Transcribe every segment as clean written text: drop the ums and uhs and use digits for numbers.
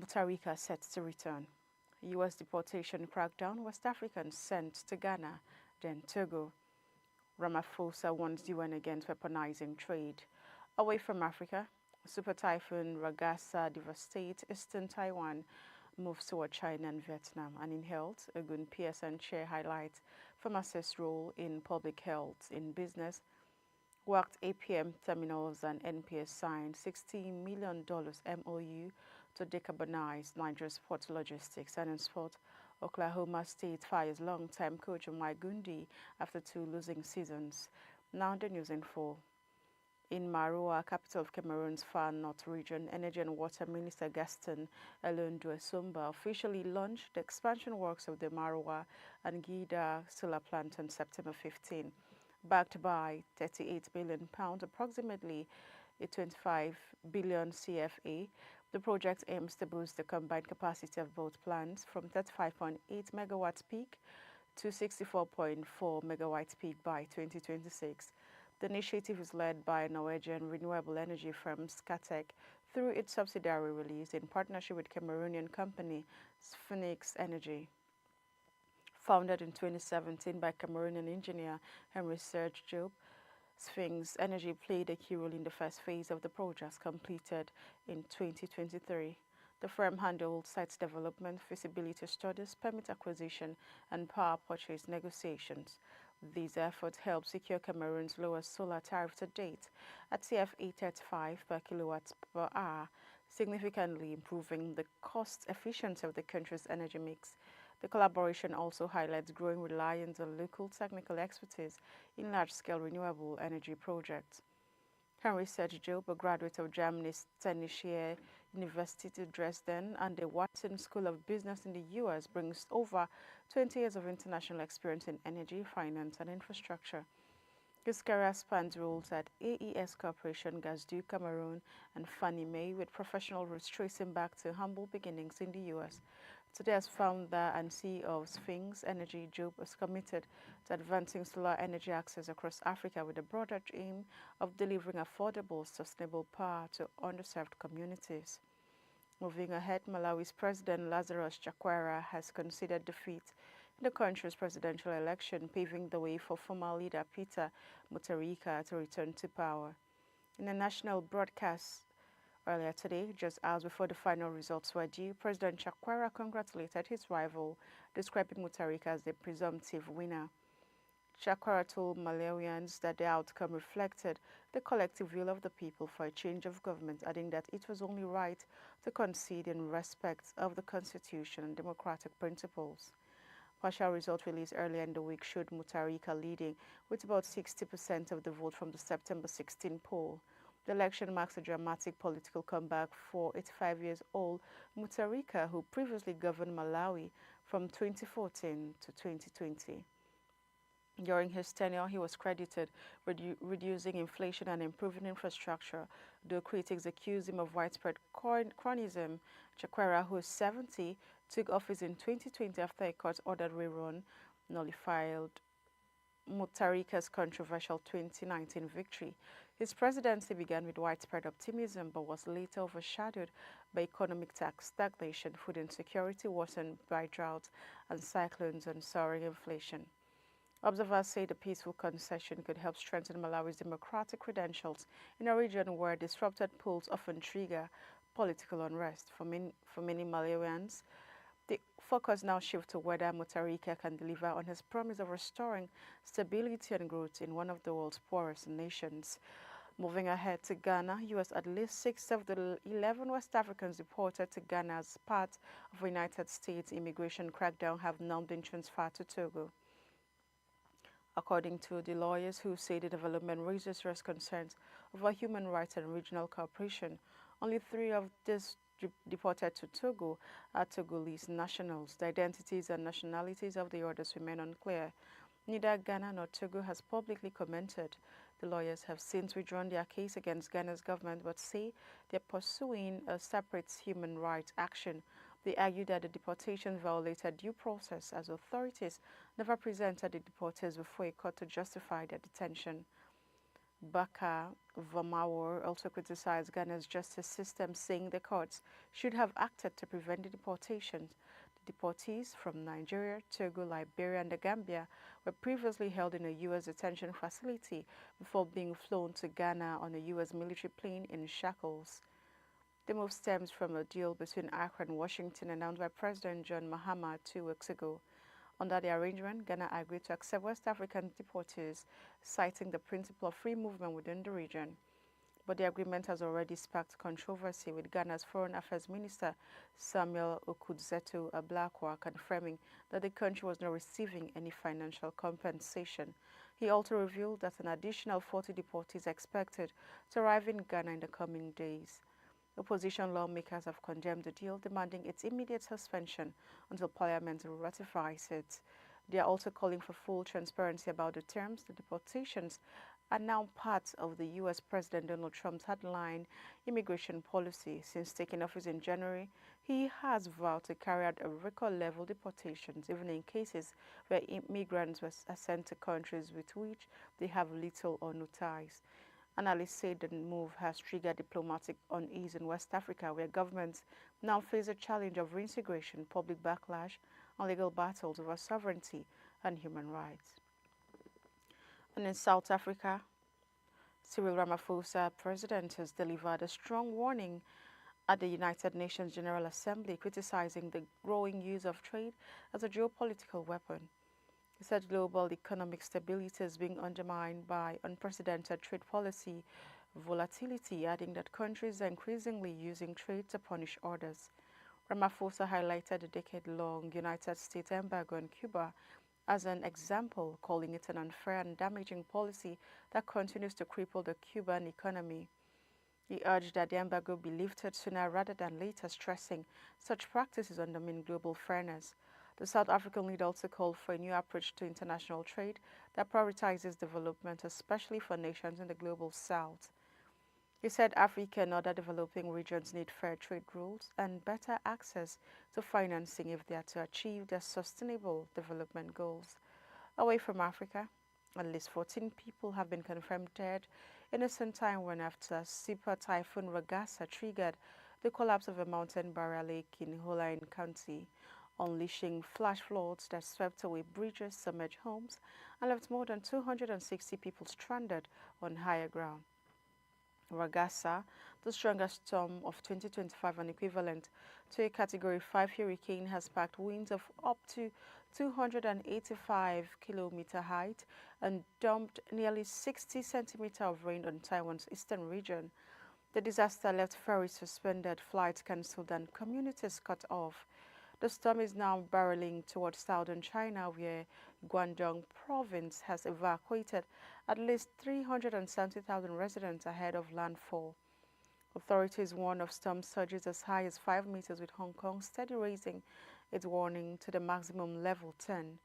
MUTHARIKA set to return. U.S. deportation crackdown, West Africans sent to Ghana, then Togo. RAMAPHOSA warns UN against weaponizing trade. Away from Africa, Super Typhoon RAGASA devastates eastern Taiwan, moves toward China and Vietnam. And in health, OGUN PSN chair highlights pharmacists' role in public health. In business, WACT-APM terminals and NPS signed $60 million MOU to decarbonize Nigeria's port logistics. And in sport, Oklahoma State fires long-time coach GUNDY after 2 losing seasons. Now the news in full. In MAROUA, capital of Cameroon's far north region, Energy and Water Minister Gaston Elundwe-Sumba officially launched the expansion works of the MAROUA and Gida solar plant on September 15. Backed by £38 billion, approximately a 25 billion CFA, the project aims to boost the combined capacity of both plants from 35.8 megawatts peak to 64.4 megawatts peak by 2026. The initiative is led by Norwegian renewable energy firm Scatec through its subsidiary Release in partnership with Cameroonian company Sphinx Energy. Founded in 2017 by Cameroonian engineer Henry Serge Job, Sphinx Energy played a key role in the first phase of the project completed in 2023. The firm handled site development, feasibility studies, permit acquisition, and power purchase negotiations. These efforts helped secure Cameroon's lowest solar tariff to date at CFA 35 per kilowatt per hour, significantly improving the cost efficiency of the country's energy mix. The collaboration also highlights growing reliance on local technical expertise in large-scale renewable energy projects. Henry Serge Job, a graduate of Germany's Technische Universität Dresden and the Watson School of Business in the U.S., brings over 20 years of international experience in energy, finance, and infrastructure. His career spans roles at AES Corporation, Gazdu, Cameroon, and Fannie Mae, with professional roots tracing back to humble beginnings in the U.S. Today, as founder and CEO of Sphinx Energy, Job is committed to advancing solar energy access across Africa with the broader aim of delivering affordable, sustainable power to underserved communities. Moving ahead, Malawi's President Lazarus Chakwera has conceded defeat in the country's presidential election, paving the way for former leader Peter Mutharika to return to power. In a national broadcast earlier today, just hours before the final results were due, President Chakwera congratulated his rival, describing Mutharika as the presumptive winner. Chakwera told Malawians that the outcome reflected the collective will of the people for a change of government, adding that it was only right to concede in respect of the Constitution and democratic principles. Partial result released earlier in the week showed Mutharika leading with about 60% of the vote from the September 16 poll. The election marks a dramatic political comeback for 85-year-old Mutharika, who previously governed Malawi from 2014 to 2020. During his tenure, he was credited with reducing inflation and improving infrastructure, though critics accused him of widespread cronyism. Chakwera, who is 70, took office in 2020 after a court-ordered rerun nullified Mutharika's controversial 2019 victory. His presidency began with widespread optimism but was later overshadowed by economic stagnation, food insecurity worsened by droughts and cyclones, and soaring inflation. Observers say the peaceful concession could help strengthen Malawi's democratic credentials in a region where disrupted polls often trigger political unrest. For many Malawians, the focus now shifts to whether Mutharika can deliver on his promise of restoring stability and growth in one of the world's poorest nations. Moving ahead to Ghana, U.S. at least 6 of the 11 West Africans deported to Ghana as part of a United States immigration crackdown have now been transferred to Togo. According to the lawyers who say the development raises serious concerns over human rights and regional cooperation, only 3 of these deported to Togo are Togolese nationals. The identities and nationalities of the others remain unclear. Neither Ghana nor Togo has publicly commented. The lawyers have since withdrawn their case against Ghana's government but say they're pursuing a separate human rights action. They argue that the deportation violated due process as authorities never presented the deportees before a court to justify their detention. Baka Vamawa also criticized Ghana's justice system, saying the courts should have acted to prevent the deportations. The deportees from Nigeria, Togo, Liberia, and the Gambia were previously held in a U.S. detention facility before being flown to Ghana on a U.S. military plane in shackles. The move stems from a deal between Accra and Washington announced by President John Mahama 2 weeks ago. Under the arrangement, Ghana agreed to accept West African deportees, citing the principle of free movement within the region. But the agreement has already sparked controversy, with Ghana's Foreign Affairs Minister Samuel Okudzeto Ablakwa confirming that the country was not receiving any financial compensation. He also revealed that an additional 40 deportees are expected to arrive in Ghana in the coming days. Opposition lawmakers have condemned the deal, demanding its immediate suspension until Parliament ratifies it. They are also calling for full transparency about the terms. The deportations are now part of the U.S. President Donald Trump's hardline immigration policy. Since taking office in January, he has vowed to carry out a record-level deportations, even in cases where immigrants are sent to countries with which they have little or no ties. Analysts say the move has triggered diplomatic unease in West Africa, where governments now face a challenge of reintegration, public backlash, and legal battles over sovereignty and human rights. And in South Africa, Cyril Ramaphosa, president, has delivered a strong warning at the United Nations General Assembly, criticizing the growing use of trade as a geopolitical weapon. He said global economic stability is being undermined by unprecedented trade policy volatility, adding that countries are increasingly using trade to punish others. Ramaphosa highlighted the decade-long United States embargo on Cuba as an example, calling it an unfair and damaging policy that continues to cripple the Cuban economy. He urged that the embargo be lifted sooner rather than later, stressing such practices undermine global fairness. The South African leader also called for a new approach to international trade that prioritizes development, especially for nations in the global south. He said Africa and other developing regions need fair trade rules and better access to financing if they are to achieve their sustainable development goals. Away from Africa, at least 14 people have been confirmed dead in recent Taiwan after super typhoon RAGASA triggered the collapse of a mountain barrier lake in Hulain County, unleashing flash floods that swept away bridges, submerged homes, and left more than 260 people stranded on higher ground. RAGASA, the strongest storm of 2025 and equivalent to a Category 5 hurricane, has packed winds of up to 285 kilometer height and dumped nearly 60 centimeters of rain on Taiwan's eastern region. The disaster left ferries suspended, flights cancelled, and communities cut off. The storm is now barreling towards southern China, where Guangdong province has evacuated at least 370,000 residents ahead of landfall. Authorities warn of storm surges as high as 5 meters, with Hong Kong steady raising its warning to the maximum level 10.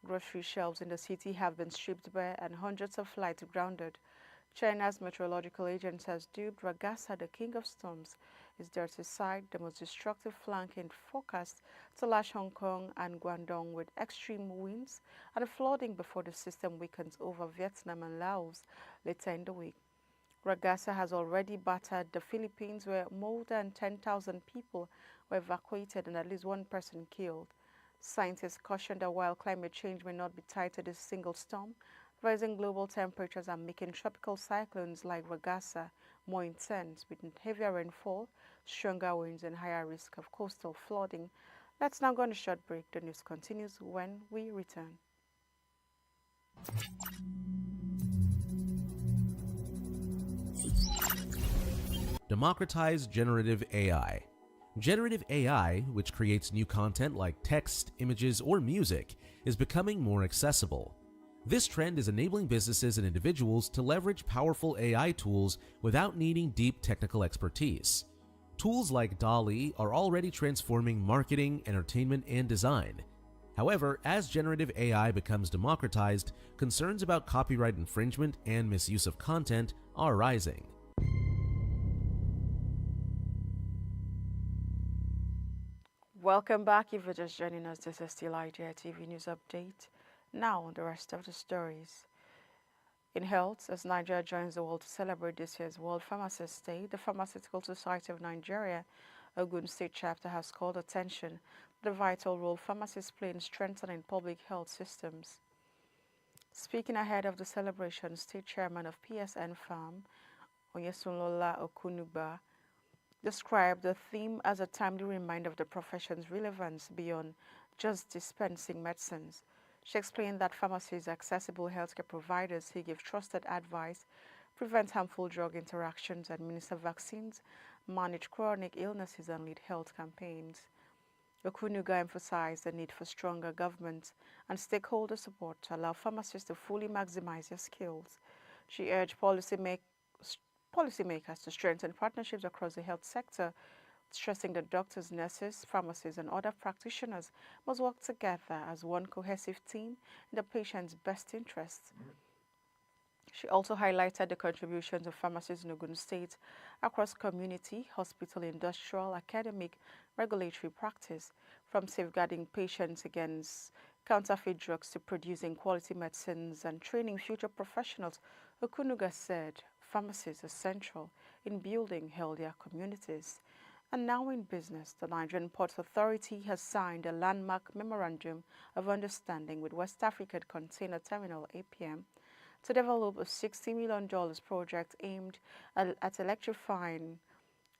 Grocery shelves in the city have been stripped bare and hundreds of flights grounded. China's meteorological agency has dubbed RAGASA the king of storms. Is there to cite the most destructive flanking forecast to lash Hong Kong and Guangdong with extreme winds and flooding before the system weakens over Vietnam and Laos later in the week. RAGASA has already battered the Philippines, where more than 10,000 people were evacuated and at least one person killed. Scientists caution that while climate change may not be tied to this single storm, rising global temperatures are making tropical cyclones like RAGASA more intense, with heavier rainfall, stronger winds, and higher risk of coastal flooding. Let's now go on a short break. The news continues when we return. Democratize generative AI. Generative AI, which creates new content like text, images, or music, is becoming more accessible. This trend is enabling businesses and individuals to leverage powerful AI tools without needing deep technical expertise. Tools like DALL-E are already transforming marketing, entertainment, and design. However, as generative AI becomes democratized, concerns about copyright infringement and misuse of content are rising. Welcome back. If you're just joining us, this is still IDEA TV News Update. Now, the rest of the stories. In health, as Nigeria joins the world to celebrate this year's World Pharmacists Day, the Pharmaceutical Society of Nigeria, OGUN State Chapter, has called attention to the vital role pharmacists play in strengthening public health systems. Speaking ahead of the celebration, State Chairman of PSN Farm, Oyesunlola Okunugba, described the theme as a timely reminder of the profession's relevance beyond just dispensing medicines. She explained that pharmacies are accessible healthcare providers who give trusted advice, prevent harmful drug interactions, administer vaccines, manage chronic illnesses, and lead health campaigns. Okunuga emphasized the need for stronger government and stakeholder support to allow pharmacists to fully maximize their skills. She urged policymakers to strengthen partnerships across the health sector, stressing that doctors, nurses, pharmacists, and other practitioners must work together as one cohesive team in the patient's best interests. She also highlighted the contributions of pharmacists in Ogun State across community, hospital, industrial, academic, regulatory practice, from safeguarding patients against counterfeit drugs to producing quality medicines and training future professionals. Okunuga said pharmacies are central in building healthier communities. And now in business, the Nigerian Ports Authority has signed a landmark Memorandum of Understanding with West African Container Terminal APM to develop a $60 million project aimed at electrifying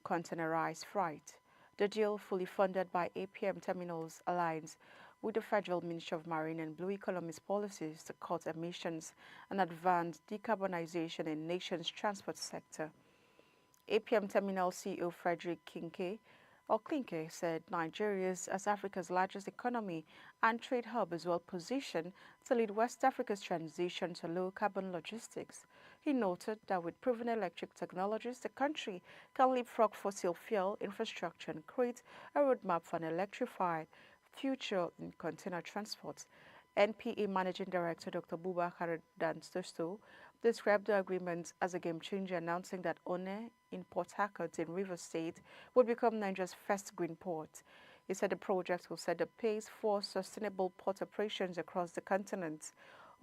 containerized freight. The deal, fully funded by APM Terminals, aligns with the Federal Ministry of Marine and Blue Economies policies to cut emissions and advance decarbonization in the nation's transport sector. APM Terminal CEO Frederick Klinke said Nigeria, as Africa's largest economy and trade hub, is well positioned to lead West Africa's transition to low-carbon logistics. He noted that with proven electric technologies, the country can leapfrog fossil fuel infrastructure and create a roadmap for an electrified future in container transport. NPA Managing Director Dr. Bubakar Danstosto described the agreement as a game-changer, announcing that One in Port Harcourt in Rivers State would become Nigeria's first green port. He said the project will set the pace for sustainable port operations across the continent.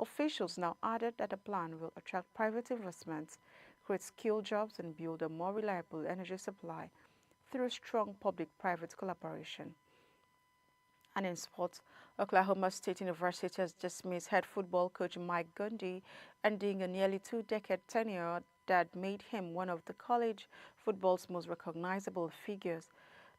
Officials now added that the plan will attract private investments, create skilled jobs, and build a more reliable energy supply through strong public-private collaboration. And in sports, Oklahoma State University has dismissed head football coach Mike Gundy, ending a nearly two-decade tenure that made him one of the college football's most recognizable figures.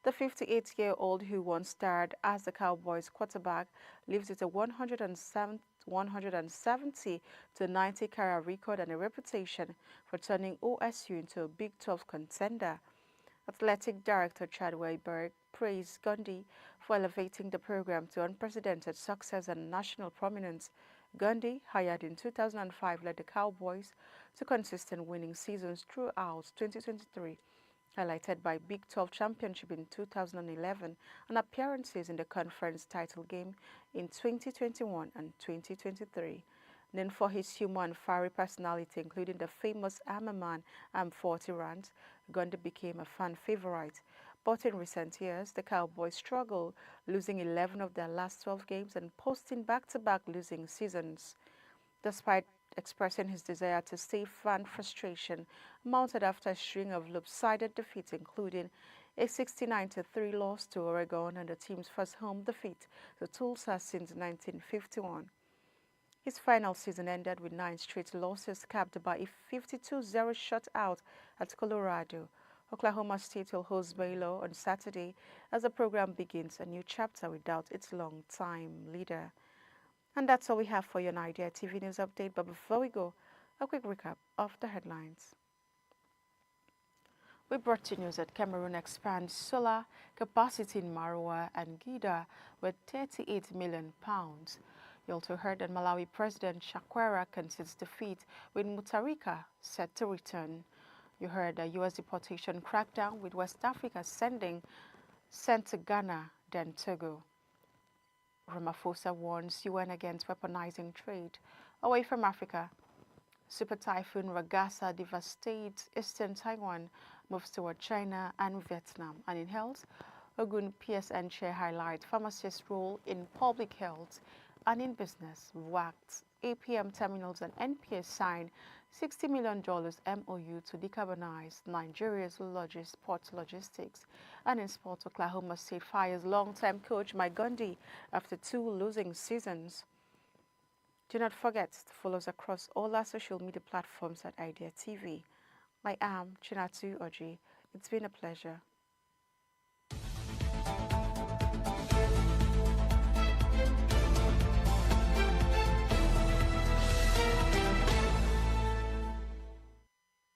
The 58-year-old, who once starred as the Cowboys quarterback, lives with a 170-90 career record and a reputation for turning OSU into a Big 12 contender. Athletic Director CHAKWERA praised Gundy for elevating the program to unprecedented success and national prominence. Gundy, hired in 2005, led the Cowboys to consistent winning seasons throughout 2023, highlighted by Big 12 championship in 2011 and appearances in the conference title game in 2021 and 2023. Known for his humor and fiery personality, including the famous "I'm a Man, I'm 40" rant, Gundy became a fan favorite. But in recent years, the Cowboys struggled, losing 11 of their last 12 games and posting back-to-back losing seasons. Despite expressing his desire to save fan frustration, mounted after a string of lopsided defeats, including a 69-3 loss to Oregon and the team's first home defeat to Tulsa since 1951. His final season ended with 9 straight losses, capped by a 52-0 shutout at Colorado. Oklahoma State will host Baylor on Saturday as the program begins a new chapter without its long-time leader. And that's all we have for your Nigeria TV News Update. But before we go, a quick recap of the headlines. We brought you news that Cameroon expands solar capacity in MAROUA and Gida with £38 million. You also heard that Malawi President CHAKWERA concedes defeat with MUTHARIKA set to return. You heard a U.S. deportation crackdown with West Africa sent to Ghana, then Togo. RAMAPHOSA warns UN against weaponizing trade away from Africa. Super typhoon RAGASA devastates eastern Taiwan, moves toward China and Vietnam. And in health, OGUN PSN chair highlights pharmacists' role in public health. And in business, WACT-APM terminals and NPS signed $60 million MOU to decarbonize Nigeria's largest port logistics. And in sports, Oklahoma State fires long-time coach Mike GUNDY after 2 losing seasons. Do not forget to follow us across all our social media platforms at Idea TV. I am Chinatu Oji. It's been a pleasure.